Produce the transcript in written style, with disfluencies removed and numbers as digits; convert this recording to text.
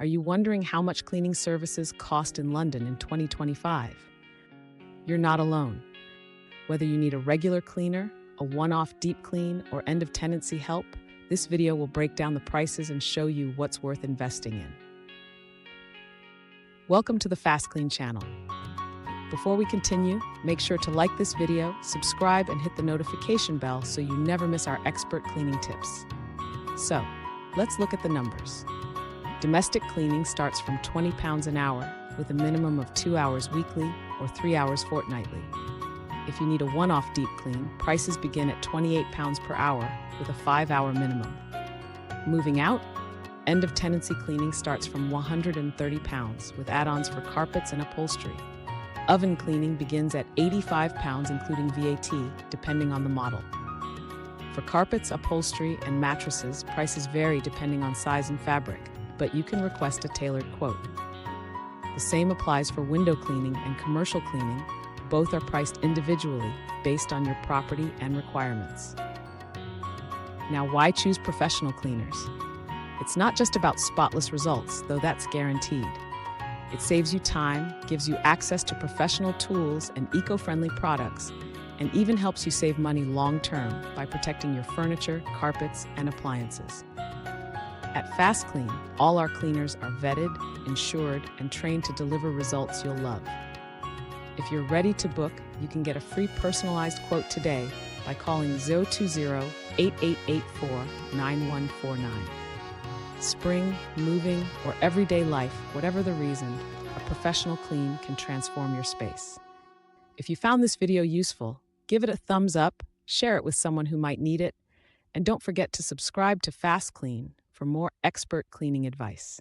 Are you wondering how much cleaning services cost in London in 2025? You're not alone. Whether you need a regular cleaner, a one-off deep clean, or end-of-tenancy help, this video will break down the prices and show you what's worth investing in. Welcome to the Fast Clean channel. Before we continue, make sure to like this video, subscribe, and hit the notification bell so you never miss our expert cleaning tips. So, let's look at the numbers. Domestic cleaning starts from £20 an hour, with a minimum of 2 hours weekly or 3 hours fortnightly. If you need a one-off deep clean, prices begin at £28 per hour, with a 5-hour minimum. Moving out, end-of-tenancy cleaning starts from £130, with add-ons for carpets and upholstery. Oven cleaning begins at £85, including VAT, depending on the model. For carpets, upholstery, and mattresses, prices vary depending on size and fabric, but you can request a tailored quote. The same applies for window cleaning and commercial cleaning. Both are priced individually based on your property and requirements. Now, why choose professional cleaners? It's not just about spotless results, though that's guaranteed. It saves you time, gives you access to professional tools and eco-friendly products, and even helps you save money long-term by protecting your furniture, carpets, and appliances. At Fast Clean, all our cleaners are vetted, insured, and trained to deliver results you'll love. If you're ready to book, you can get a free personalized quote today by calling 020-8884-9149. Spring, moving, or everyday life, whatever the reason, a professional clean can transform your space. If you found this video useful, give it a thumbs up, share it with someone who might need it, and don't forget to subscribe to Fast Clean for more expert cleaning advice.